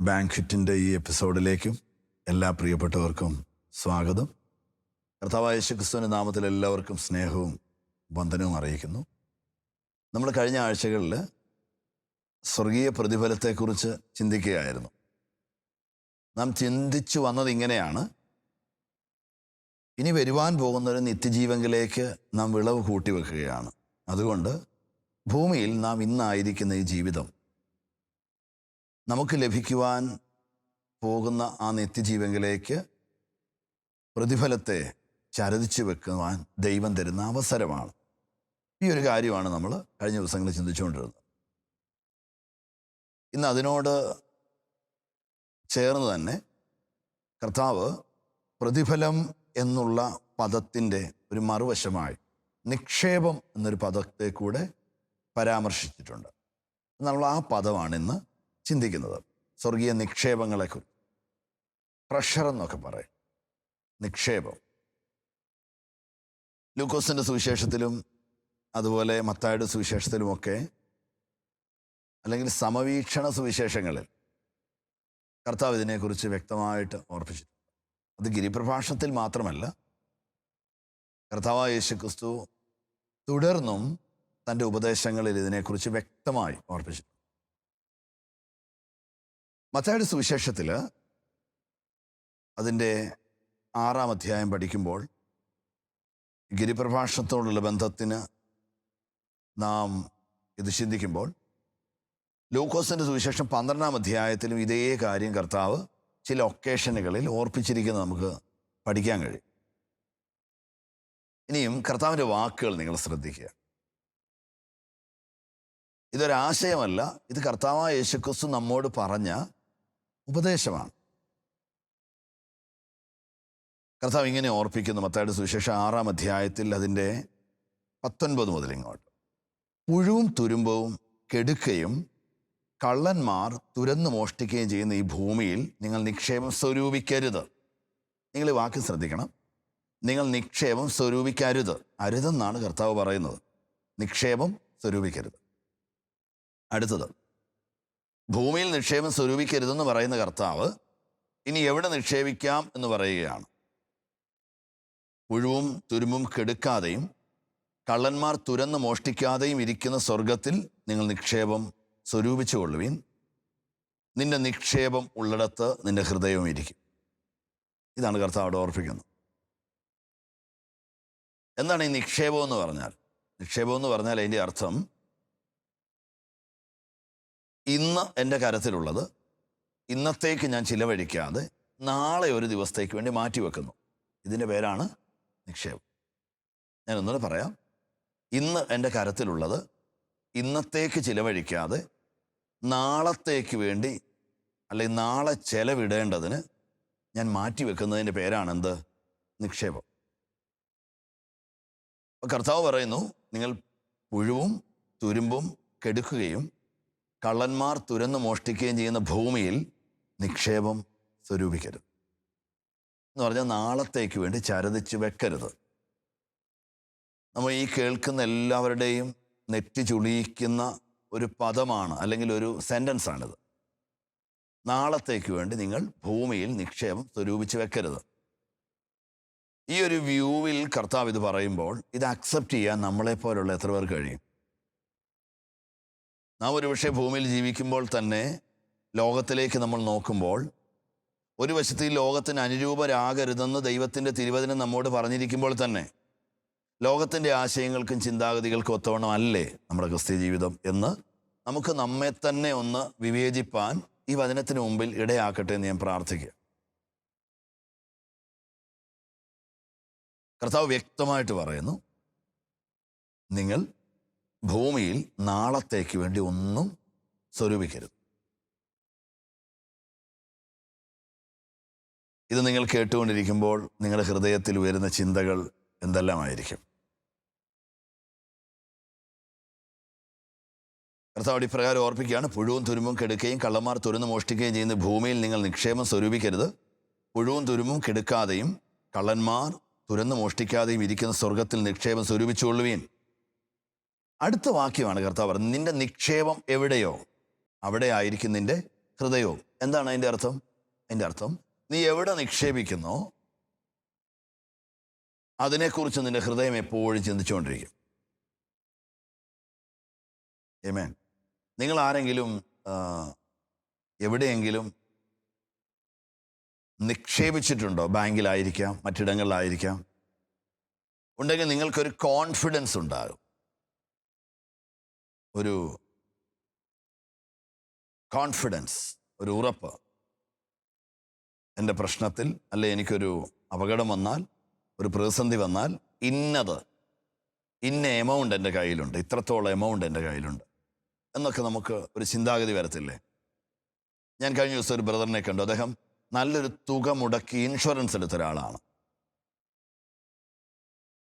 ബാങ്ക്വിറ്റിൻ്റെ ഈ എപ്പിസോഡിലേക്കും എല്ലാ പ്രിയപ്പെട്ടവർക്കും സ്വാഗതം. കർത്താവായ യേശുക്രിസ്തുവിൻ്റെ നാമത്തിൽ എല്ലാവർക്കും സ്നേഹവും വന്ദനവും അറിയിക്കുന്നു. നമ്മൾ കഴിഞ്ഞ ആഴ്ചകളിൽ സ്വർഗീയ പ്രതിഫലത്തെക്കുറിച്ച് ചിന്തിക്കുകയായിരുന്നു. നാം ചിന്തിച്ചു വന്നത് ഇങ്ങനെയാണ്: ഇനി വരുവാൻ പോകുന്നൊരു നിത്യജീവങ്കിലേക്ക് നാം വിളവ് കൂട്ടിവെക്കുകയാണ്. അതുകൊണ്ട് ഭൂമിയിൽ നാം ഇന്നായിരിക്കുന്ന ഈ ജീവിതം നമുക്ക് ലഭിക്കുവാൻ പോകുന്ന ആ നിത്യജീവങ്കിലേക്ക് പ്രതിഫലത്തെ ചരതിച്ചു വെക്കുവാൻ ദൈവം തരുന്ന അവസരമാണ്. ഈ ഒരു കാര്യമാണ് നമ്മൾ കഴിഞ്ഞ ദിവസങ്ങളിൽ ചിന്തിച്ചുകൊണ്ടിരുന്നത്. ഇന്ന് അതിനോട് ചേർന്ന് തന്നെ കർത്താവ് പ്രതിഫലം എന്നുള്ള പദത്തിൻ്റെ ഒരു മറുവശമായി നിക്ഷേപം എന്നൊരു പദത്തെ കൂടെ പരാമർശിച്ചിട്ടുണ്ട്. നമ്മൾ ആ പദമാണ് ഇന്ന് ചിന്തിക്കുന്നത്. സ്വർഗീയ നിക്ഷേപങ്ങളെക്കുറിച്ച്, ട്രഷർ എന്നൊക്കെ പറയും, നിക്ഷേപം. ലൂക്കോസിൻ്റെ സുവിശേഷത്തിലും അതുപോലെ മത്തായിയുടെ സുവിശേഷത്തിലുമൊക്കെ, അല്ലെങ്കിൽ സമവീക്ഷണ സുവിശേഷങ്ങളിൽ കർത്താവ് ഇതിനെക്കുറിച്ച് വ്യക്തമായിട്ട് ഓർപ്പിച്ചിട്ടുണ്ട്. അത് ഗിരിപ്രഭാഷണത്തിൽ മാത്രമല്ല, കർത്താവായ യേശുക്രിസ്തു തുടർന്നും തൻ്റെ ഉപദേശങ്ങളിൽ ഇതിനെക്കുറിച്ച് വ്യക്തമായി ഓർപ്പിച്ചിട്ടുണ്ട്. മത്തായിയുടെ സുവിശേഷത്തിൽ അതിൻ്റെ 6-ാം അധ്യായം പഠിക്കുമ്പോൾ ഗിരിപ്രഭാഷണത്തോടുള്ള ബന്ധത്തിന് നാം ഇത് ചിന്തിക്കുമ്പോൾ, ലൂക്കോസിൻ്റെ സുവിശേഷം 12-ാം അധ്യായത്തിലും ഇതേ കാര്യം കർത്താവ് ചില ഒക്കേഷനുകളിൽ ഓർപ്പിച്ചിരിക്കുന്നത് നമുക്ക് പഠിക്കാൻ കഴിയും. ഇനിയും കർത്താവിൻ്റെ വാക്കുകൾ നിങ്ങൾ ശ്രദ്ധിക്കുക. ഇതൊരാശയമല്ല, ഇത് കർത്താവായ യേശുക്രിസ്തു നമ്മോട് പറഞ്ഞ ഉപദേശമാണ്. കർത്താവ് ഇങ്ങനെ ഓർപ്പിക്കുന്നു മത്തായിയുടെ സുവിശേഷം 6-ാം അധ്യായത്തിൽ അതിൻ്റെ 19 മുതൽ ഇങ്ങോട്ട്: പുഴുവും തുരുമ്പവും കെടുക്കുകയും കള്ളന്മാർ തുരന്നു മോഷ്ടിക്കുകയും ചെയ്യുന്ന ഈ ഭൂമിയിൽ നിങ്ങൾ നിക്ഷേപം സ്വരൂപിക്കരുത്. നിങ്ങൾ ഈ വാക്യം ശ്രദ്ധിക്കണം. നിങ്ങൾ നിക്ഷേപം സ്വരൂപിക്കരുത്. അരുതെന്നാണ് കർത്താവ് പറയുന്നത്. നിക്ഷേപം സ്വരൂപിക്കരുത്. അടുത്തത്, ഭൂമിയിൽ നിക്ഷേപം സ്വരൂപിക്കരുതെന്ന് പറയുന്ന കർത്താവ് ഇനി എവിടെ നിക്ഷേപിക്കാം എന്ന് പറയുകയാണ്. പുഴുവും തുരുമ്പും കെടുക്കാതെയും കള്ളന്മാർ തുരന്ന് മോഷ്ടിക്കാതെയും ഇരിക്കുന്ന സ്വർഗത്തിൽ നിങ്ങൾ നിക്ഷേപം സ്വരൂപിച്ചു കൊള്ളുവീൻ. നിന്റെ നിക്ഷേപം ഉള്ളിടത്ത് നിന്റെ ഹൃദയവും ഇരിക്കും. ഇതാണ് കർത്താവ് ഓർപ്പിക്കുന്നത്. എന്താണ് ഈ നിക്ഷേപം എന്ന് പറഞ്ഞാൽ? നിക്ഷേപം എന്ന് പറഞ്ഞാൽ അതിൻ്റെ അർത്ഥം, ഇന്ന് എൻ്റെ കരത്തിലുള്ളത് ഇന്നത്തേക്ക് ഞാൻ ചിലവഴിക്കാതെ നാളെ ഒരു ദിവസത്തേക്ക് വേണ്ടി മാറ്റിവെക്കുന്നു. ഇതിൻ്റെ പേരാണ് നിക്ഷേപം. ഞാനൊന്നുകൂടെ പറയാം. ഇന്ന് എൻ്റെ കരത്തിലുള്ളത് ഇന്നത്തേക്ക് ചിലവഴിക്കാതെ നാളത്തേക്ക് വേണ്ടി, അല്ലെങ്കിൽ നാളെ ചെലവിടേണ്ടതിന് ഞാൻ മാറ്റിവെക്കുന്നതിൻ്റെ പേരാണ് എന്ത്? നിക്ഷേപം. അപ്പോൾ കർത്താവ് പറയുന്നു, നിങ്ങൾ പുഴുവും തുരുമ്പും കെടുക്കുകയും കള്ളന്മാർ തുരന്ന് മോഷ്ടിക്കുകയും ചെയ്യുന്ന ഭൂമിയിൽ നിക്ഷേപം സ്വരൂപിക്കരുത് എന്ന് പറഞ്ഞാൽ നാളത്തേക്ക് വേണ്ടി ചരതിച്ച് വെക്കരുത്. നമ്മൾ ഈ കേൾക്കുന്ന എല്ലാവരുടെയും നെറ്റി ചുളിയിക്കുന്ന ഒരു പദമാണ്, അല്ലെങ്കിൽ ഒരു സെൻറ്റൻസാണിത്. നാളത്തേക്ക് വേണ്ടി നിങ്ങൾ ഭൂമിയിൽ നിക്ഷേപം സ്വരൂപിച്ച് വെക്കരുത്. ഈ ഒരു വ്യൂവിൽ കർത്താവ് ഇത് പറയുമ്പോൾ ഇത് അക്സെപ്റ്റ് ചെയ്യാൻ നമ്മളെപ്പോലുള്ള എത്ര പേർക്ക് കഴിയും? നാം ഒരുപക്ഷെ ഭൂമിയിൽ ജീവിക്കുമ്പോൾ തന്നെ ലോകത്തിലേക്ക് നമ്മൾ നോക്കുമ്പോൾ, ഒരു വശത്ത് ഈ ലോകത്തിന് അനുരൂപരാകരുതെന്ന് ദൈവത്തിൻ്റെ തിരുവചനം നമ്മോട് പറഞ്ഞിരിക്കുമ്പോൾ തന്നെ ലോകത്തിൻ്റെ ആശയങ്ങൾക്കും ചിന്താഗതികൾക്കും ഒത്തവണ്ണം അല്ലേ നമ്മുടെ ക്രിസ്ത്യ ജീവിതം എന്ന് നമുക്ക് നമ്മെ തന്നെ ഒന്ന് വിവേചിപ്പാൻ ഈ വചനത്തിന് മുമ്പിൽ ഇടയാക്കട്ടെ എന്ന് ഞാൻ പ്രാർത്ഥിക്കുക. കർത്താവ് വ്യക്തമായിട്ട് പറയുന്നു, നിങ്ങൾ ഭൂമിയിൽ നാളത്തേക്ക് വേണ്ടി ഒന്നും സ്വരൂപിക്കരുത്. ഇത് നിങ്ങൾ കേട്ടുകൊണ്ടിരിക്കുമ്പോൾ നിങ്ങളുടെ ഹൃദയത്തിൽ വരുന്ന ചിന്തകൾ എന്തെല്ലാമായിരിക്കും? കർത്താവ് ഇപ്രകാരം ഓർപ്പിക്കുകയാണ്: പുഴുവും തുരുമ്പും കെടുക്കുകയും കള്ളന്മാർ തുരന്ന് മോഷ്ടിക്കുകയും ചെയ്യുന്ന ഭൂമിയിൽ നിങ്ങൾ നിക്ഷേപം സ്വരൂപിക്കരുത്. പുഴുവും തുരുമ്പും കെടുക്കാതെയും കള്ളന്മാർ തുരന്ന് മോഷ്ടിക്കാതെയും ഇരിക്കുന്ന സ്വർഗത്തിൽ നിക്ഷേപം സ്വരൂപിച്ചുകൊള്ളുവീൻ. അടുത്ത വാക്യമാണ് കർത്താവ് പറയുന്നത്, നിന്റെ നിക്ഷേപം എവിടെയോ അവിടെ ആയിരിക്കും നിന്റെ ഹൃദയവും. എന്താണ് അതിൻ്റെ അർത്ഥം? അതിൻ്റെ അർത്ഥം നീ എവിടെ നിക്ഷേപിക്കുന്നോ അതിനെക്കുറിച്ച് നിന്റെ ഹൃദയം എപ്പോഴും ചിന്തിച്ചുകൊണ്ടിരിക്കും. ആമേൻ. നിങ്ങൾ ആരെങ്കിലും എവിടെയെങ്കിലും നിക്ഷേപിച്ചിട്ടുണ്ടോ? ബാങ്കിലായിരിക്കാം, മറ്റിടങ്ങളിലായിരിക്കാം. ഉണ്ടെങ്കിൽ നിങ്ങൾക്കൊരു കോൺഫിഡൻസ് ഉണ്ടാകും, ഒരു കോൺഫിഡൻസ്, ഒരു ഉറപ്പ്. എൻ്റെ പ്രശ്നത്തിൽ അല്ലെ എനിക്കൊരു അപകടം വന്നാൽ, ഒരു പ്രതിസന്ധി വന്നാൽ ഇന്ന എമൗണ്ട് എൻ്റെ കയ്യിലുണ്ട്, ഇത്രത്തോളം എമൗണ്ട് എൻ്റെ കയ്യിലുണ്ട് എന്നൊക്കെ നമുക്ക് ഒരു ചിന്താഗതി വരത്തില്ലേ? ഞാൻ കഴിഞ്ഞ ദിവസം ഒരു ബ്രദറിനെ കണ്ടു. അദ്ദേഹം നല്ലൊരു തുക മുടക്കി ഇൻഷുറൻസ് എടുത്ത ഒരാളാണ്.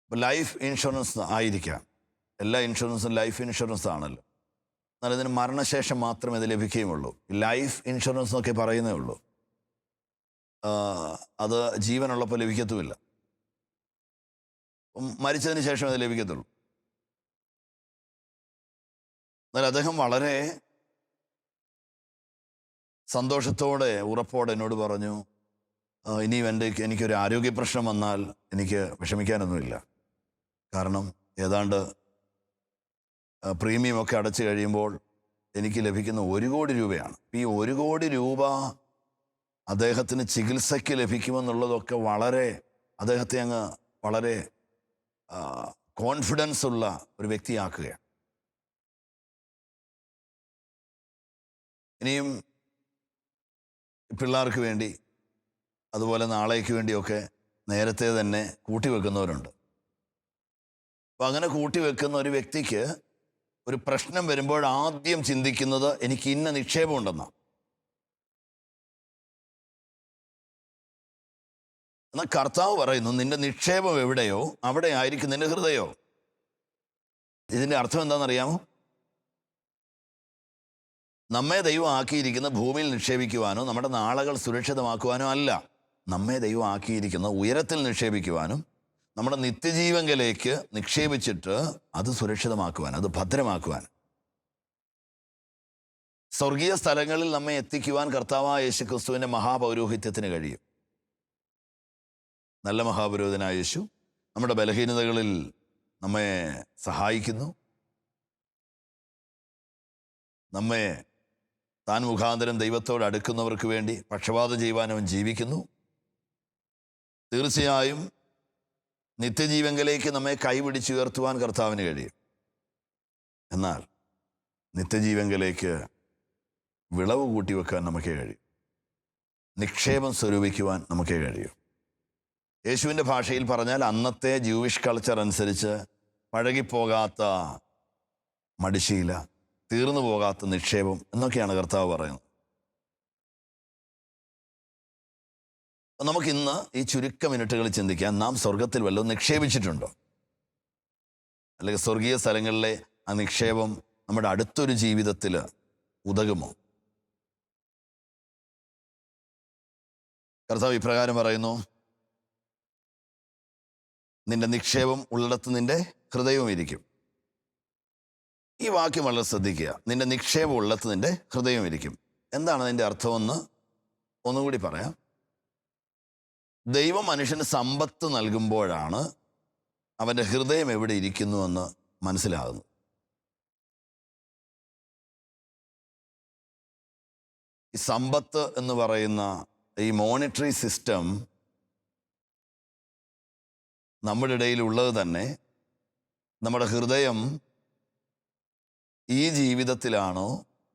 ഇപ്പോൾ ലൈഫ് ഇൻഷുറൻസ് ആയിരിക്കാം, എല്ലാ ഇൻഷുറൻസും ലൈഫ് ഇൻഷുറൻസ് ആണല്ലോ. എന്നാൽ ഇതിന് മരണശേഷം മാത്രമേ ഇത് ലഭിക്കുകയുള്ളൂ. ലൈഫ് ഇൻഷുറൻസ് എന്നൊക്കെ പറയുന്നേ ഉള്ളൂ, അത് ജീവനുള്ളപ്പോൾ ലഭിക്കത്തുമില്ല, മരിച്ചതിന് ശേഷം അത് ലഭിക്കത്തുള്ളൂ. എന്നാൽ അദ്ദേഹം വളരെ സന്തോഷത്തോടെ ഉറപ്പോടെ എന്നോട് പറഞ്ഞു, ഇനിയും എനിക്കൊരു ആരോഗ്യ പ്രശ്നം വന്നാൽ എനിക്ക് വിഷമിക്കാനൊന്നുമില്ല. കാരണം ഏതാണ്ട് പ്രീമിയമൊക്കെ അടച്ചു കഴിയുമ്പോൾ എനിക്ക് ലഭിക്കുന്ന 1 കോടി രൂപയാണ്. ഈ 1 കോടി രൂപ അദ്ദേഹത്തിന് ചികിത്സയ്ക്ക് ലഭിക്കുമെന്നുള്ളതൊക്കെ അദ്ദേഹത്തെ അങ്ങ് വളരെ കോൺഫിഡൻസ് ഉള്ള ഒരു വ്യക്തിയാക്കുകയാണ്. ഇനിയും പിള്ളേർക്ക് വേണ്ടി, അതുപോലെ നാളേക്ക് വേണ്ടിയൊക്കെ നേരത്തെ തന്നെ കൂട്ടിവെക്കുന്നവരുണ്ട്. അപ്പം അങ്ങനെ കൂട്ടിവെക്കുന്ന ഒരു വ്യക്തിക്ക് ഒരു പ്രശ്നം വരുമ്പോൾ ആദ്യം ചിന്തിക്കുന്നത് എനിക്ക് ഇന്ന നിക്ഷേപം ഉണ്ടെന്നാണ്. എന്നാൽ കർത്താവ് പറയുന്നു, നിന്റെ നിക്ഷേപം എവിടെയോ അവിടെ ആയിരിക്കും നിന്റെ ഹൃദയോ. ഇതിൻ്റെ അർത്ഥം എന്താണെന്നറിയാമോ? നമ്മെ ദൈവം ആക്കിയിരിക്കുന്ന ഭൂമിയിൽ നിക്ഷേപിക്കുവാനോ നമ്മുടെ നാളുകൾ സുരക്ഷിതമാക്കുവാനോ അല്ല. നമ്മെ ദൈവം ആക്കിയിരിക്കുന്ന ഉയരത്തിൽ നിക്ഷേപിക്കുവാനും നമ്മുടെ നിത്യജീവങ്കലേക്ക് നിക്ഷേപിച്ചിട്ട് അത് സുരക്ഷിതമാക്കുവാൻ, അത് ഭദ്രമാക്കുവാൻ, സ്വർഗീയ സ്ഥലങ്ങളിൽ നമ്മെ എത്തിക്കുവാൻ കർത്താവായ യേശുക്രിസ്തുവിൻ്റെ മഹാപൗരോഹിത്യത്തിന് കഴിയും. നല്ല മഹാപുരോഹിതനായ യേശു നമ്മുടെ ബലഹീനതകളിൽ നമ്മെ സഹായിക്കുന്നു. നമ്മെ താൻ മുഖാന്തരം ദൈവത്തോട് അടുക്കുന്നവർക്ക് വേണ്ടി പക്ഷപാതം ചെയ്യുവാൻ അവൻ ജീവിക്കുന്നു. തീർച്ചയായും നിത്യജീവങ്കലേക്ക് നമ്മെ കൈപിടിച്ചുയർത്തുവാൻ കർത്താവിന് കഴിയും. എന്നാൽ നിത്യജീവങ്കലേക്ക് വിളവ് കൂട്ടിവെക്കാൻ നമുക്കേ കഴിയും, നിക്ഷേപം സ്വരൂപിക്കുവാൻ നമുക്കേ കഴിയും. യേശുവിൻ്റെ ഭാഷയിൽ പറഞ്ഞാൽ അന്നത്തെ ജൂയിഷ് കൾച്ചർ അനുസരിച്ച് പഴകിപ്പോകാത്ത മടിശീല, തീർന്നു പോകാത്ത നിക്ഷേപം എന്നൊക്കെയാണ് കർത്താവ് പറയുന്നത്. നമുക്കിന്ന് ഈ ചുരുക്ക മിനിറ്റുകളിൽ ചിന്തിക്കാൻ, നാം സ്വർഗത്തിൽ വല്ലതും നിക്ഷേപിച്ചിട്ടുണ്ടോ? അല്ലെങ്കിൽ സ്വർഗീയ സ്ഥലങ്ങളിലെ ആ നിക്ഷേപം നമ്മുടെ അടുത്തൊരു ജീവിതത്തിൽ ഉതകുമോ? കർത്താവ് ഇപ്രകാരം പറയുന്നു, നിന്റെ നിക്ഷേപം ഉള്ളിടത്ത് നിന്റെ ഹൃദയവും ഇരിക്കും. ഈ വാക്യം വളരെ ശ്രദ്ധിക്കുക. നിന്റെ നിക്ഷേപം ഉള്ളിടത്ത് നിന്റെ ഹൃദയവും ഇരിക്കും. എന്താണ് അതിൻ്റെ അർത്ഥമെന്ന് ഒന്നുകൂടി പറയാം. ദൈവം മനുഷ്യന് സമ്പത്ത് നൽകുമ്പോഴാണ് അവൻ്റെ ഹൃദയം എവിടെ ഇരിക്കുന്നുവെന്ന് മനസ്സിലാകുന്നത്. ഈ സമ്പത്ത് എന്ന് പറയുന്ന ഈ മോണിറ്ററി സിസ്റ്റം നമ്മുടെ ഇടയിലുള്ളത് തന്നെ നമ്മുടെ ഹൃദയം ഈ ജീവിതത്തിലാണോ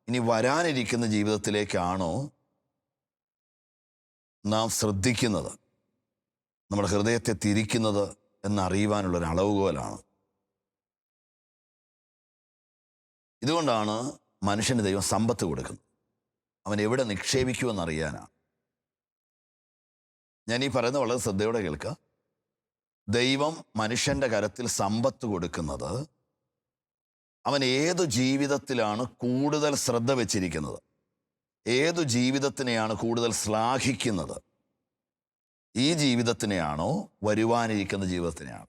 ഇനി വരാനിരിക്കുന്ന ജീവിതത്തിലേക്കാണോ നാം ശ്രദ്ധിക്കുന്നത്, നമ്മുടെ ഹൃദയത്തെ തിരിക്കുന്നത് എന്നറിയുവാനുള്ളൊരു അളവുകോലാണ്. ഇതുകൊണ്ടാണ് മനുഷ്യന് ദൈവം സമ്പത്ത് കൊടുക്കുന്നത്, അവൻ എവിടെ നിക്ഷേപിക്കുമെന്നറിയാനാണ്. ഞാൻ ഈ പറയുന്നത് വളരെ ശ്രദ്ധയോടെ കേൾക്കുക. ദൈവം മനുഷ്യൻ്റെ കരത്തിൽ സമ്പത്ത് കൊടുക്കുന്നത് അവൻ ഏതു ജീവിതത്തിലാണ് കൂടുതൽ ശ്രദ്ധ വെച്ചിരിക്കുന്നത്, ഏതു ജീവിതത്തിനെയാണ് കൂടുതൽ ശ്ലാഘിക്കുന്നത്, ഈ ജീവിതത്തിനെയാണോ വരുവാനിരിക്കുന്ന ജീവിതത്തിനെയാണോ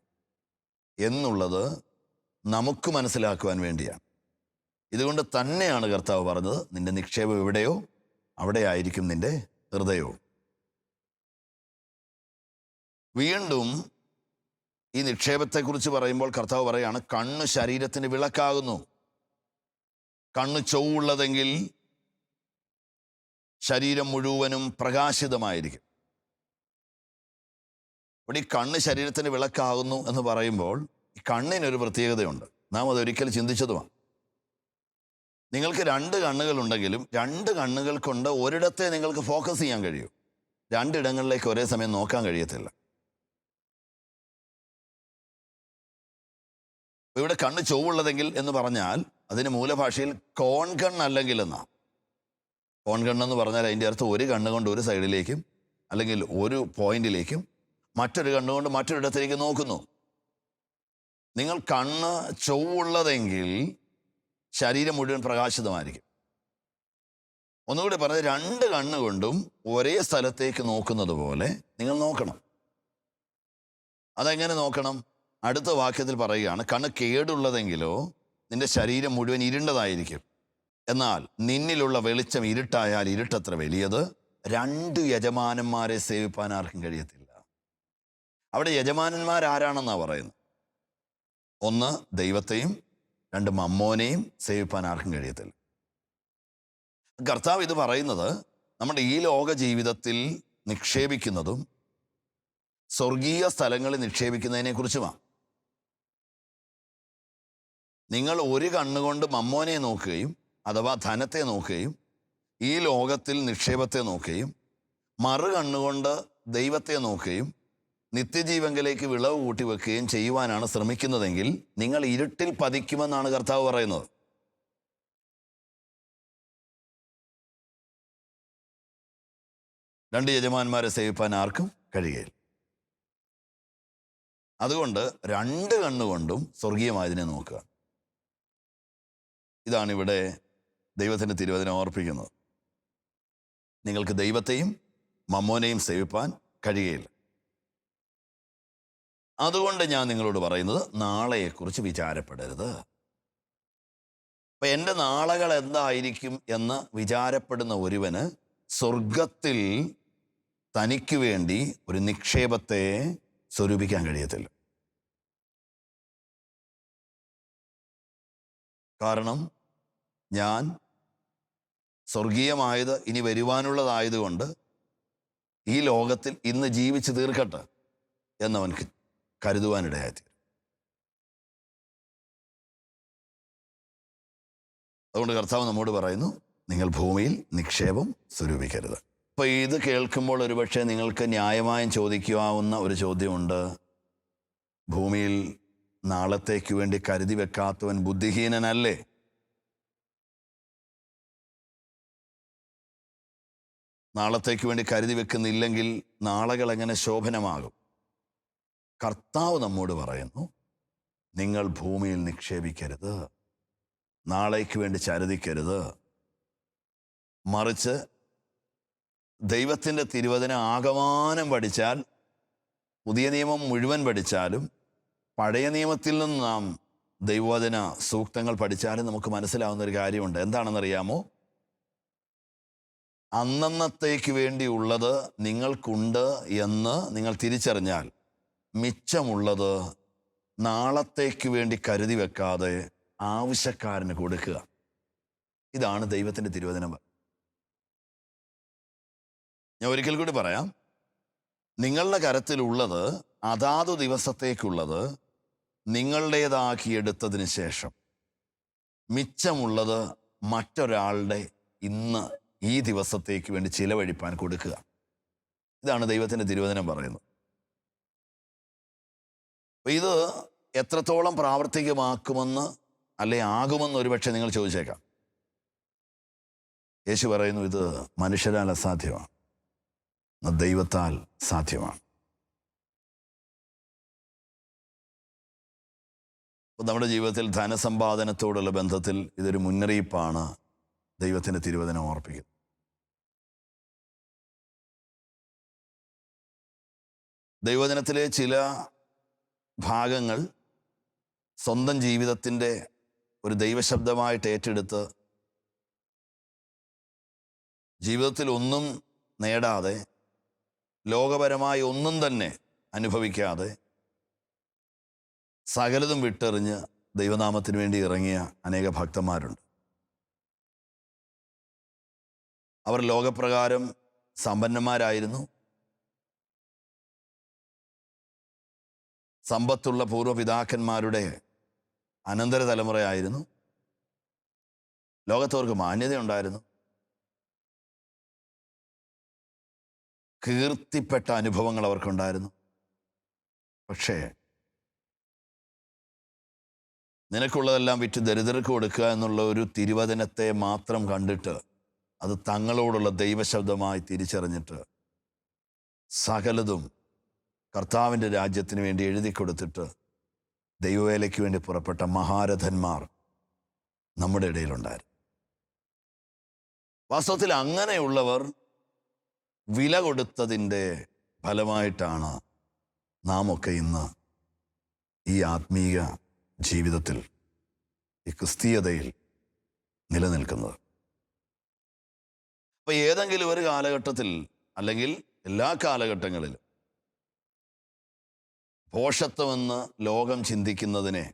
എന്നുള്ളത് നമുക്ക് മനസ്സിലാക്കുവാൻ വേണ്ടിയാണ്. ഇതുകൊണ്ട് തന്നെയാണ് കർത്താവ് പറഞ്ഞത്, നിന്റെ നിക്ഷേപം എവിടെയോ അവിടെ ആയിരിക്കും നിന്റെ ഹൃദയവും. വീണ്ടും ഈ നിക്ഷേപത്തെക്കുറിച്ച് പറയുമ്പോൾ കർത്താവ് പറയാണ്, കണ്ണ് ശരീരത്തിന് വിളക്കാകുന്നു. കണ്ണ് ചൊവ്വുള്ളതെങ്കിൽ ശരീരം മുഴുവനും പ്രകാശിതമായിരിക്കും. ഇവിടെ ഈ കണ്ണ് ശരീരത്തിന് വിളക്കാകുന്നു എന്ന് പറയുമ്പോൾ ഈ കണ്ണിനൊരു പ്രത്യേകതയുണ്ട്. നാം അതൊരിക്കൽ ചിന്തിച്ചതുമാണ്. നിങ്ങൾക്ക് 2 കണ്ണുകളുണ്ടെങ്കിലും 2 കണ്ണുകൾ കൊണ്ട് ഒരിടത്തെ നിങ്ങൾക്ക് ഫോക്കസ് ചെയ്യാൻ കഴിയൂ. 2 ഇടങ്ങളിലേക്ക് ഒരേ സമയം നോക്കാൻ കഴിയത്തില്ല. ഇവിടെ കണ്ണ് ചൊവ്വുള്ളതെങ്കിൽ എന്ന് പറഞ്ഞാൽ അതിന് മൂലഭാഷയിൽ കോൺകണ്ണല്ലെങ്കിൽ എന്നാണ്. കോൺകണ്ണെന്ന് പറഞ്ഞാൽ അതിൻ്റെ അർത്ഥം ഒരു കണ്ണുകൊണ്ട് ഒരു സൈഡിലേക്കും അല്ലെങ്കിൽ ഒരു പോയിന്റിലേക്കും മറ്റൊരു കണ്ണുകൊണ്ട് മറ്റൊരിടത്തേക്ക് നോക്കുന്നു. നിങ്ങൾ കണ്ണ് ചൊവ്വുള്ളതെങ്കിൽ ശരീരം മുഴുവൻ പ്രകാശിതമായിരിക്കും. ഒന്നുകൂടി പറഞ്ഞ് 2 കണ്ണുകൊണ്ടും ഒരേ സ്ഥലത്തേക്ക് നോക്കുന്നത് പോലെ നിങ്ങൾ നോക്കണം. അതെങ്ങനെ നോക്കണം? അടുത്ത വാക്യത്തിൽ പറയുകയാണ്, കണ്ണ് കേടുള്ളതെങ്കിലോ നിന്റെ ശരീരം മുഴുവൻ ഇരുണ്ടതായിരിക്കും. എന്നാൽ നിന്നിലുള്ള വെളിച്ചം ഇരുട്ടായാൽ ഇരുട്ടത്ര വലിയത്. 2 യജമാനന്മാരെ സേവിപ്പാൻ ആർക്കും കഴിയത്തില്ല. അവിടെ യജമാനന്മാരാരാണെന്നാണ് പറയുന്നത്. 1 ദൈവത്തെയും 2 മമ്മോനെയും സേവിപ്പാൻ ആർക്കും കഴിയത്തില്ല. കർത്താവ് ഇത് പറയുന്നത് നമ്മുടെ ഈ ലോക ജീവിതത്തിൽ നിക്ഷേപിക്കുന്നതും സ്വർഗീയ സ്ഥലങ്ങളിൽ നിക്ഷേപിക്കുന്നതിനെ കുറിച്ചുമാണ്. നിങ്ങൾ ഒരു കണ്ണുകൊണ്ട് മമ്മോനെ നോക്കുകയും അഥവാ ധനത്തെ നോക്കുകയും ഈ ലോകത്തിൽ നിക്ഷേപത്തെ നോക്കുകയും മറു കണ്ണുകൊണ്ട് ദൈവത്തെ നോക്കുകയും നിത്യജീവങ്കിലേക്ക് വിളവ് കൂട്ടി വെക്കുകയും ചെയ്യുവാനാണ് ശ്രമിക്കുന്നതെങ്കിൽ നിങ്ങൾ ഇരുട്ടിൽ പതിക്കുമെന്നാണ് കർത്താവ് പറയുന്നത്. രണ്ട് യജമാന്മാരെ സേവിപ്പാൻ ആർക്കും കഴിയുകയില്ല. അതുകൊണ്ട് 2 കണ്ണുകൊണ്ടും സ്വർഗീയമായതിനെ നോക്കുക. ഇതാണ് ഇവിടെ ദൈവത്തിൻ്റെ തിരുവചനം ഓർപ്പിക്കുന്നത്. നിങ്ങൾക്ക് ദൈവത്തെയും മമ്മോനെയും സേവിപ്പാൻ കഴിയുകയില്ല. അതുകൊണ്ട് ഞാൻ നിങ്ങളോട് പറയുന്നത്, നാളെയെക്കുറിച്ച് വിചാരപ്പെടരുത്. അപ്പം എൻ്റെ നാളകൾ എന്തായിരിക്കും എന്ന് വിചാരപ്പെടുന്ന ഒരുവന് സ്വർഗത്തിൽ തനിക്ക് വേണ്ടി ഒരു നിക്ഷേപത്തെ സ്വരൂപിക്കാൻ കഴിയത്തില്ല. കാരണം ഞാൻ സ്വർഗീയമായത് ഇനി വരുവാനുള്ളതായതുകൊണ്ട് ഈ ലോകത്തിൽ ഇന്ന് ജീവിച്ച് തീർക്കട്ടെ എന്നവൻക്ക് കരുതുവാനിടയായി. അതുകൊണ്ട് കർത്താവ് നമ്മോട് പറയുന്നു, നിങ്ങൾ ഭൂമിയിൽ നിക്ഷേപം സ്വരൂപിക്കരുത്. അപ്പോൾ ഇത് കേൾക്കുമ്പോൾ ഒരുപക്ഷെ നിങ്ങൾക്ക് ന്യായമായും ചോദിക്കാവുന്ന ഒരു ചോദ്യമുണ്ട്. ഭൂമിയിൽ നാളത്തേക്ക് വേണ്ടി കരുതി വെക്കാത്തവൻ ബുദ്ധിഹീനനല്ലേ? നാളത്തേക്ക് വേണ്ടി കരുതി വെക്കുന്നില്ലെങ്കിൽ നാളുകൾ എങ്ങനെ ശോഭനമാകും? കർത്താവ് നമ്മോട് പറയുന്നു, നിങ്ങൾ ഭൂമിയിൽ നിക്ഷേപിക്കരുത്, നാളേക്ക് വേണ്ടി ചരുതിക്കരുത്. മറിച്ച് ദൈവത്തിൻ്റെ തിരുവചനം ആകമാനം പഠിച്ചാൽ, പുതിയ നിയമം മുഴുവൻ പഠിച്ചാലും പഴയ നിയമത്തിൽ നിന്ന് നാം ദൈവവചന സൂക്തങ്ങൾ പഠിച്ചാലും നമുക്ക് മനസ്സിലാവുന്ന ഒരു കാര്യമുണ്ട്. എന്താണെന്നറിയാമോ? അന്നന്നത്തേക്ക് വേണ്ടിയുള്ളത് നിങ്ങൾക്കുണ്ട് എന്ന് നിങ്ങൾ തിരിച്ചറിഞ്ഞാൽ മിച്ചമുള്ളത് നാളത്തേക്ക് വേണ്ടി കരുതി വെക്കാതെ ആവശ്യക്കാരന് കൊടുക്കുക. ഇതാണ് ദൈവത്തിൻ്റെ തിരുവചനം. ഞാൻ ഒരിക്കൽ കൂടി പറയാം. നിങ്ങളുടെ കരത്തിലുള്ളത് അതാതു ദിവസത്തേക്കുള്ളത് നിങ്ങളുടേതാക്കിയെടുത്തതിന് ശേഷം മിച്ചമുള്ളത് മറ്റൊരാളുടെ ഇന്ന് ഈ ദിവസത്തേക്ക് വേണ്ടി ചിലവഴിപ്പാൻ കൊടുക്കുക. ഇതാണ് ദൈവത്തിൻ്റെ തിരുവചനം പറയുന്നത്. അപ്പോൾ ഇത് എത്രത്തോളം പ്രാവർത്തികമാക്കുമെന്ന് അല്ലെ ആകുമെന്ന് ഒരുപക്ഷെ നിങ്ങൾ ചോദിച്ചേക്കാം. യേശു പറയുന്നു, ഇത് മനുഷ്യരാൽ അസാധ്യമാണ്, ദൈവത്താൽ സാധ്യമാണ്. അപ്പോൾ നമ്മുടെ ജീവിതത്തിൽ ധനസമ്പാദനത്തോടുള്ള ബന്ധത്തിൽ ഇതൊരു മുന്നറിയിപ്പാണ് ദൈവത്തിൻ്റെ തിരുവചനം ഓർപ്പിക്കുന്നത്. ദൈവവചനത്തിലെ ചില ഭാഗങ്ങൾ സ്വന്തം ജീവിതത്തിൻ്റെ ഒരു ദൈവശബ്ദമായിട്ട് ഏറ്റെടുത്ത് ജീവിതത്തിൽ ഒന്നും നേടാതെ, ലോകപരമായി ഒന്നും തന്നെ അനുഭവിക്കാതെ സകലതും വിട്ടെറിഞ്ഞ് ദൈവനാമത്തിന് വേണ്ടി ഇറങ്ങിയ അനേക ഭക്തന്മാരുണ്ട്. അവർ ലോകപ്രകാരം സമ്പന്നന്മാരായിരുന്നു. സമ്പത്തുള്ള പൂർവ്വപിതാക്കന്മാരുടെ അനന്തര തലമുറയായിരുന്നു. ലോകത്തവർക്ക് മാന്യതയുണ്ടായിരുന്നു. കീർത്തിപ്പെട്ട അനുഭവങ്ങൾ അവർക്കുണ്ടായിരുന്നു. പക്ഷേ നിനക്കുള്ളതെല്ലാം വിറ്റ് ദരിദ്രർക്ക് കൊടുക്കുക എന്നുള്ള ഒരു തിരുവചനത്തെ മാത്രം കണ്ടിട്ട് അത് തങ്ങളോടുള്ള ദൈവശബ്ദമായി തിരിച്ചറിഞ്ഞിട്ട് സകലതും കർത്താവിൻ്റെ രാജ്യത്തിന് വേണ്ടി എഴുതി കൊടുത്തിട്ട് ദൈവവേലയ്ക്ക് വേണ്ടി പുറപ്പെട്ട മഹാരഥന്മാർ നമ്മുടെ ഇടയിലുണ്ടായിരുന്നു. വാസ്തവത്തിൽ അങ്ങനെയുള്ളവർ വില കൊടുത്തതിൻ്റെ ഫലമായിട്ടാണ് നാം ഒക്കെ ഇന്ന് ഈ ആത്മീയ ജീവിതത്തിൽ, ഈ ക്രിസ്തീയതയിൽ നിലനിൽക്കുന്നത്. അപ്പം ഏതെങ്കിലും ഒരു കാലഘട്ടത്തിൽ, അല്ലെങ്കിൽ എല്ലാ കാലഘട്ടങ്ങളിലും ഭോഷത്വമെന്ന് ലോകം ചിന്തിക്കുന്നതിനെ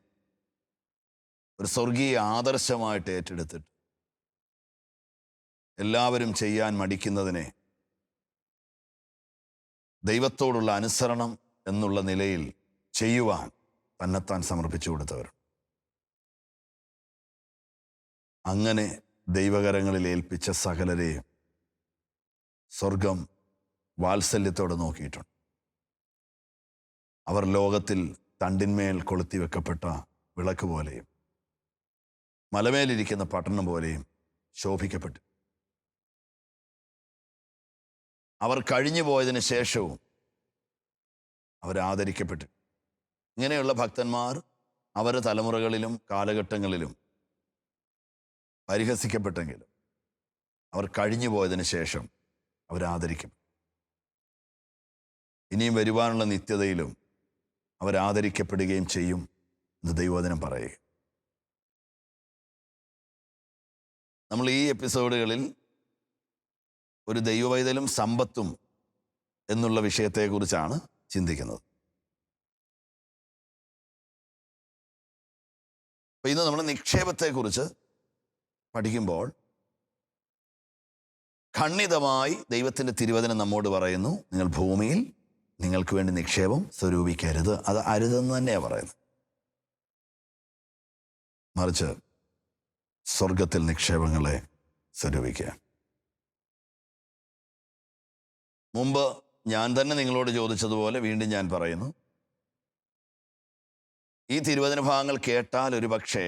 ഒരു സ്വർഗീയ ആദർശമായിട്ട് ഏറ്റെടുത്തിട്ട് എല്ലാവരും ചെയ്യാൻ മടിക്കുന്നതിനെ ദൈവത്തോടുള്ള അനുസരണം എന്നുള്ള നിലയിൽ ചെയ്യുവാൻ തന്നെത്താൻ സമർപ്പിച്ചു കൊടുത്തവർ. അങ്ങനെ ദൈവകരങ്ങളിൽ ഏൽപ്പിച്ച സകലരെയും സ്വർഗം വാത്സല്യത്തോടെ നോക്കിയിട്ടുണ്ട്. അവർ ലോകത്തിൽ തണ്ടിന്മേൽ കൊളുത്തി വെക്കപ്പെട്ട വിളക്ക് പോലെയും മലമേലിരിക്കുന്ന പട്ടണം പോലെയും ശോഭിക്കപ്പെട്ടു. അവർ കഴിഞ്ഞു പോയതിന് ശേഷവും അവരാദരിക്കപ്പെട്ടു. ഇങ്ങനെയുള്ള ഭക്തന്മാർ അവരുടെ തലമുറകളിലും കാലഘട്ടങ്ങളിലും പരിഹസിക്കപ്പെട്ടെങ്കിലും അവർ കഴിഞ്ഞു പോയതിന് ശേഷം അവരാദരിക്കും. ഇനിയും വരുവാനുള്ള നിത്യതയിലും അവരാദരിക്കപ്പെടുകയും ചെയ്യും എന്ന് ദൈവവചനം പറയുക. നമ്മൾ ഈ എപ്പിസോഡുകളിൽ ഒരു ദൈവവൈതലും സമ്പത്തും എന്നുള്ള വിഷയത്തെക്കുറിച്ചാണ് ചിന്തിക്കുന്നത്. അപ്പോൾ ഇന്ന് നമ്മൾ നിക്ഷേപത്തെക്കുറിച്ച് പഠിക്കുമ്പോൾ ഖണ്ഡിതമായി ദൈവത്തിൻ്റെ തിരുവചനം നമ്മോട് പറയുന്നു, നിങ്ങൾ ഭൂമിയിൽ നിങ്ങൾക്ക് വേണ്ടി നിക്ഷേപം സ്വരൂപിക്കരുത്. അത് അരുതെന്ന് തന്നെയാണ് പറയുന്നത്. മറിച്ച് സ്വർഗത്തിൽ നിക്ഷേപങ്ങളെ സ്വരൂപിക്കുക. മുമ്പ് ഞാൻ തന്നെ നിങ്ങളോട് ചോദിച്ചതുപോലെ വീണ്ടും ഞാൻ പറയുന്നു, ഈ തിരുവചന ഭാഗങ്ങൾ കേട്ടാൽ ഒരു പക്ഷേ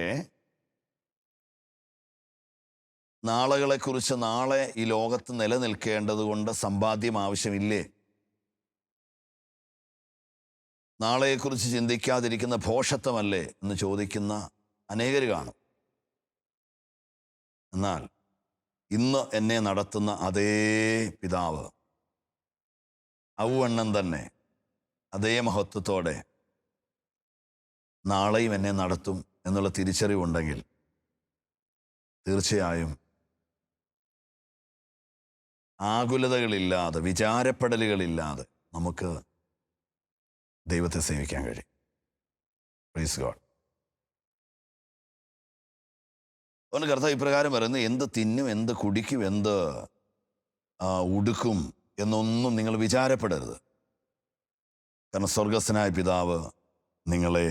നാളുകളെക്കുറിച്ച്, നാളെ ഈ ലോകത്ത് നിലനിൽക്കേണ്ടത് കൊണ്ട് സമ്പാദ്യം ആവശ്യമില്ലേ, നാളെയെക്കുറിച്ച് ചിന്തിക്കാതിരിക്കുന്ന ഭോഷത്വമല്ലേ എന്ന് ചോദിക്കുന്ന അനേകർ കാണും. എന്നാൽ ഇന്ന് എന്നെ നടത്തുന്ന അതേ പിതാവ് ഔവണ്ണം തന്നെ അതേ മഹത്വത്തോടെ നാളെയും എന്നെ നടത്തും എന്നുള്ള തിരിച്ചറിവുണ്ടെങ്കിൽ തീർച്ചയായും ആകുലതകളില്ലാതെ, വിചാരപ്പെടലുകളില്ലാതെ നമുക്ക് ദൈവത്തെ സേവിക്കാൻ കഴിയും. Praise God. അതുകൊണ്ട് കർത്താവ് ഇപ്രകാരം പറയുന്നത്, എന്ത് തിന്നും, എന്ത് കുടിക്കും, എന്ത് ഉടുക്കും എന്നൊന്നും നിങ്ങൾ വിചാരപ്പെടരുത്. കാരണം സ്വർഗസ്ഥനായ പിതാവ് നിങ്ങളെ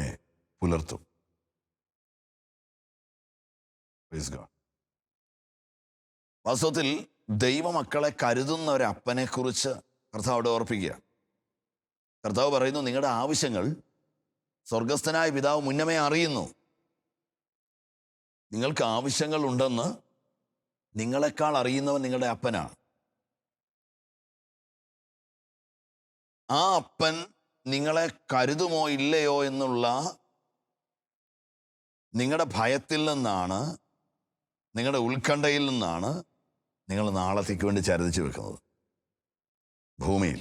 പുലർത്തും. Praise God. വാസ്തവത്തിൽ ദൈവമക്കളെ കരുതുന്ന ഒരു അപ്പനെക്കുറിച്ച് കർത്താവ് അവിടെ ഓർപ്പിക്കുക. കർത്താവ് പറയുന്നു, നിങ്ങളുടെ ആവശ്യങ്ങൾ സ്വർഗസ്ഥനായ പിതാവ് മുന്നമേ അറിയുന്നു. നിങ്ങൾക്ക് ആവശ്യങ്ങൾ ഉണ്ടെന്ന് നിങ്ങളെക്കാൾ അറിയുന്നവൻ നിങ്ങളുടെ അപ്പനാണ്. ആ അപ്പൻ നിങ്ങളെ കരുതുമോ ഇല്ലയോ എന്നുള്ള നിങ്ങളുടെ ഭയത്തിൽ നിന്നാണ്, നിങ്ങളുടെ ഉത്കണ്ഠയിൽ നിന്നാണ് നിങ്ങൾ നാളത്തേക്ക് വേണ്ടി ചരിച്ചു വെക്കുന്നത്. ഭൂമിയിൽ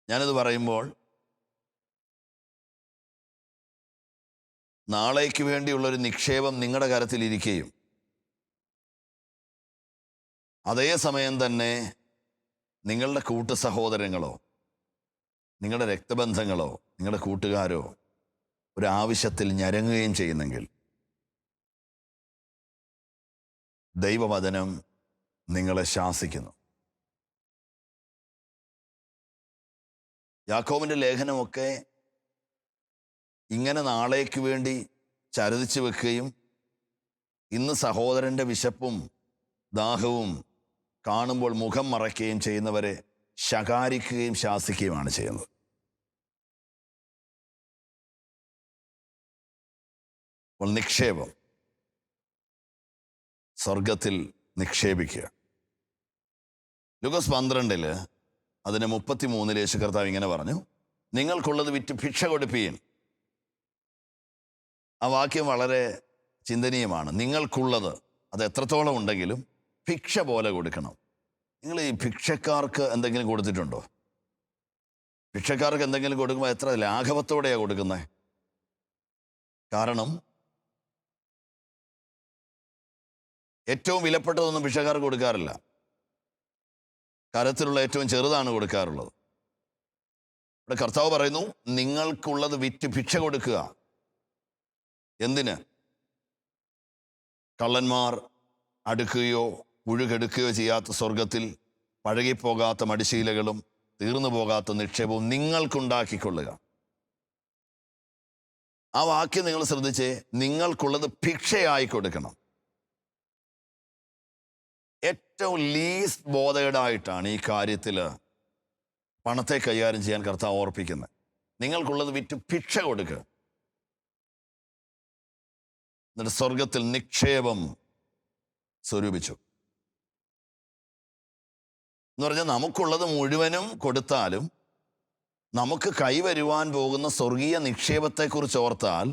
ഞാനിത് പറയുമ്പോൾ നാളേക്ക് വേണ്ടിയുള്ളൊരു നിക്ഷേപം നിങ്ങളുടെ കരത്തിലിരിക്കുകയും അതേസമയം തന്നെ നിങ്ങളുടെ കൂട്ടു സഹോദരങ്ങളോ നിങ്ങളുടെ രക്തബന്ധങ്ങളോ നിങ്ങളുടെ കൂട്ടുകാരോ ഒരാവശ്യത്തിൽ ഞരങ്ങുകയും ചെയ്യുന്നെങ്കിൽ ദൈവവചനം നിങ്ങളെ ശാസിക്കുന്നു. യാക്കോബിൻ്റെ ലേഖനമൊക്കെ ഇങ്ങനെ നാളേക്ക് വേണ്ടി ചരുതിച്ചു വെക്കുകയും ഇന്ന് സഹോദരൻ്റെ വിശപ്പും ദാഹവും കാണുമ്പോൾ മുഖം മറയ്ക്കുകയും ചെയ്യുന്നവരെ ശകാരിക്കുകയും ശാസിക്കുകയുമാണ് ചെയ്യുന്നത്. അപ്പോൾ നിക്ഷേപം സ്വർഗത്തിൽ നിക്ഷേപിക്കുക. ലൂക്കോസ് 12 അതിന് 33 യേശു കർത്താവ് ഇങ്ങനെ പറഞ്ഞു, നിങ്ങൾക്കുള്ളത് വിറ്റ് ഭിക്ഷ കൊടുപ്പീൻ. ആ വാക്യം വളരെ ചിന്തനീയമാണ്. നിങ്ങൾക്കുള്ളത് അത് എത്രത്തോളം ഉണ്ടെങ്കിലും ഭിക്ഷ പോലെ കൊടുക്കണം. നിങ്ങൾ ഈ ഭിക്ഷക്കാർക്ക് എന്തെങ്കിലും കൊടുത്തിട്ടുണ്ടോ? ഭിക്ഷക്കാർക്ക് എന്തെങ്കിലും കൊടുക്കുമ്പോൾ എത്ര ലാഘവത്തോടെയാണ് കൊടുക്കുന്നത്? കാരണം ഏറ്റവും വിലപ്പെട്ടതൊന്നും ഭിക്ഷക്കാർക്ക് കൊടുക്കാറില്ല. കരത്തിലുള്ള ഏറ്റവും ചെറുതാണ് കൊടുക്കാറുള്ളത്. ഇവിടെ കർത്താവ് പറയുന്നു, നിങ്ങൾക്കുള്ളത് വിറ്റ് ഭിക്ഷ കൊടുക്കുക. എന്തിന്? കള്ളന്മാർ അടുക്കുകയോ പുഴുകെടുക്കുകയോ ചെയ്യാത്ത സ്വർഗത്തിൽ പഴകിപ്പോകാത്ത മടിശീലകളും തീർന്നു പോകാത്ത നിക്ഷേപവും നിങ്ങൾക്കുണ്ടാക്കിക്കൊള്ളുക. ആ വാക്യം നിങ്ങൾ ശ്രദ്ധിച്ചേ, നിങ്ങൾക്കുള്ളത് ഭിക്ഷയായി കൊടുക്കണം. ഏറ്റവും ലീസ്റ്റ് ബോധേഡായിട്ടാണ് ഈ കാര്യത്തിൽ പണത്തെ കൈകാര്യം ചെയ്യാൻ കർത്താവ് ഓർപ്പിക്കുന്നത്. നിങ്ങൾക്കുള്ളത് വിറ്റ് ഭിക്ഷ കൊടുക്കുക. എന്നിട്ട് സ്വർഗത്തിൽ നിക്ഷേപം സ്വരൂപിച്ചു എന്ന് പറഞ്ഞാൽ നമുക്കുള്ളത് മുഴുവനും കൊടുത്താലും നമുക്ക് കൈവരുവാൻ പോകുന്ന സ്വർഗീയ നിക്ഷേപത്തെക്കുറിച്ച് ഓർത്താൽ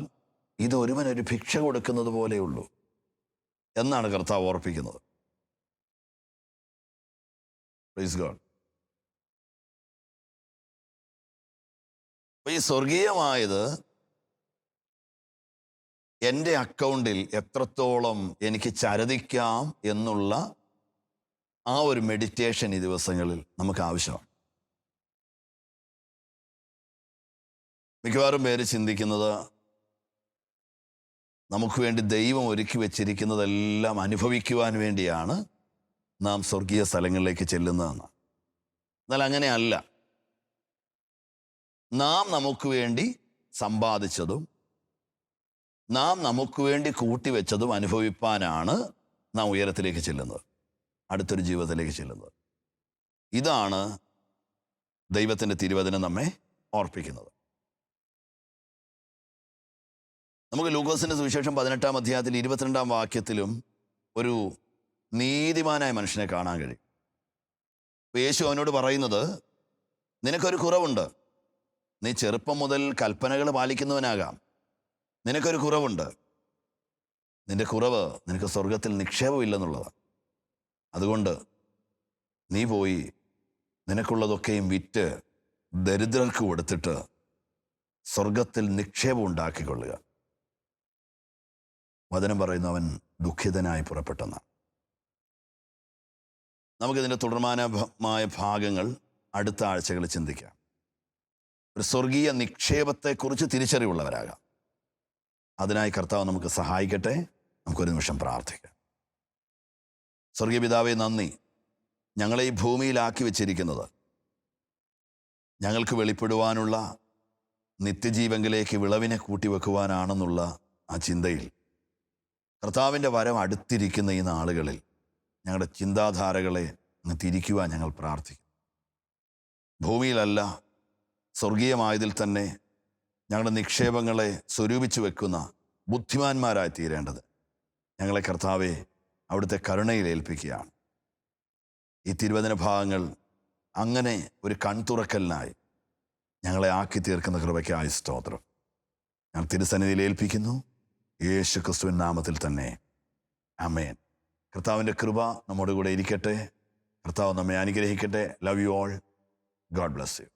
ഇത് ഒരുവനൊരു ഭിക്ഷ കൊടുക്കുന്നത് പോലെയുള്ളൂ എന്നാണ് കർത്താവ് ഓർപ്പിക്കുന്നത്. Praise God. അപ്പോൾ ഈ സ്വർഗീയമായത് എൻ്റെ അക്കൗണ്ടിൽ എത്രത്തോളം എനിക്ക് ചരദിക്കാം എന്നുള്ള ആ ഒരു മെഡിറ്റേഷൻ ഈ ദിവസങ്ങളിൽ നമുക്ക് ആവശ്യമാണ്. മിക്കവാറും പേര് ചിന്തിക്കുന്നത് നമുക്ക് വേണ്ടി ദൈവം ഒരുക്കി വച്ചിരിക്കുന്നതെല്ലാം അനുഭവിക്കുവാൻ വേണ്ടിയാണ് നാം സ്വർഗീയ സ്ഥലങ്ങളിലേക്ക് ചെല്ലുന്നതെന്ന്. എന്നാൽ അങ്ങനെയല്ല. നാം നമുക്ക് വേണ്ടി സമ്പാദിച്ചതും നാം നമുക്ക് വേണ്ടി കൂട്ടിവെച്ചതും അനുഭവിപ്പാനാണ് നാം ഉയരത്തിലേക്ക് ചെല്ലുന്നത്, അടുത്തൊരു ജീവിതത്തിലേക്ക് ചെല്ലുന്നത്. ഇതാണ് ദൈവത്തിൻ്റെ തിരുവചനം നമ്മെ ഓർപ്പിക്കുന്നത്. നമുക്ക് ലൂക്കോസിൻ്റെ സുവിശേഷം 18-ാം അധ്യായത്തിൽ 22-ാം വാക്യത്തിലും ഒരു നീതിമാനായ മനുഷ്യനെ കാണാൻ കഴിയും. യേശു അവനോട് പറയുന്നത്, നിനക്കൊരു കുറവുണ്ട്. നീ ചെറുപ്പം മുതൽ കൽപ്പനകൾ പാലിക്കുന്നവനാകാം. നിനക്കൊരു കുറവുണ്ട്. നിന്റെ കുറവ് നിനക്ക് സ്വർഗത്തിൽ നിക്ഷേപമില്ലെന്നുള്ളതാണ്. അതുകൊണ്ട് നീ പോയി നിനക്കുള്ളതൊക്കെയും വിറ്റ് ദരിദ്രർക്ക് കൊടുത്തിട്ട് സ്വർഗത്തിൽ നിക്ഷേപം ഉണ്ടാക്കിക്കൊള്ളുക. വചനം പറയുന്നു, അവൻ ദുഃഖിതനായി പുറപ്പെട്ടെന്നാണ്. നമുക്കിതിൻ്റെ തുടർമാനമായ ഭാഗങ്ങൾ അടുത്ത ആഴ്ചകളിൽ ചിന്തിക്കാം. ഒരു സ്വർഗീയ നിക്ഷേപത്തെക്കുറിച്ച് തിരിച്ചറിവുള്ളവരാകാം. അതിനായി കർത്താവ് നമുക്ക് സഹായിക്കട്ടെ. നമുക്കൊരു നിമിഷം പ്രാർത്ഥിക്കാം. സ്വർഗീയ പിതാവേ, നന്ദി. ഞങ്ങളെ ഈ ഭൂമിയിലാക്കി വെച്ചിരിക്കുന്നത് ഞങ്ങൾക്ക് വെളിപ്പെടുവാനുള്ള നിത്യജീവങ്കിലേക്ക് വിളവിനെ കൂട്ടിവെക്കുവാനാണെന്നുള്ള ആ ചിന്തയിൽ കർത്താവിൻ്റെ വരം അടുത്തിരിക്കുന്ന ഈ നാളുകളിൽ ഞങ്ങളുടെ ചിന്താധാരകളെ തിരിക്കുവാൻ ഞങ്ങൾ പ്രാർത്ഥിക്കും. ഭൂമിയിലല്ല, സ്വർഗീയമായതിൽ തന്നെ ഞങ്ങളുടെ നിക്ഷേപങ്ങളെ സ്വരൂപിച്ചു വെക്കുന്ന ബുദ്ധിമാന്മാരായി തീരേണ്ടത് ഞങ്ങളെ കർത്താവെ അവിടുത്തെ കരുണയിൽ ഏൽപ്പിക്കുകയാണ്. ഈ തിരുവചന ഭാഗങ്ങൾ അങ്ങനെ ഒരു കൺതുറക്കലിനായി ഞങ്ങളെ ആക്കി തീർക്കുന്ന കൃപയ്ക്കായി സ്തോത്രം. ഞാൻ തിരുസന്നിധിയിൽ ഏൽപ്പിക്കുന്നു, യേശു ക്രിസ്തുവിൻ നാമത്തിൽ തന്നെ, ആമേൻ. കർത്താവിൻ്റെ കൃപ നമ്മോട് കൂടെ ഇരിക്കട്ടെ. കർത്താവ് നമ്മെ അനുഗ്രഹിക്കട്ടെ. Love you all. God bless you.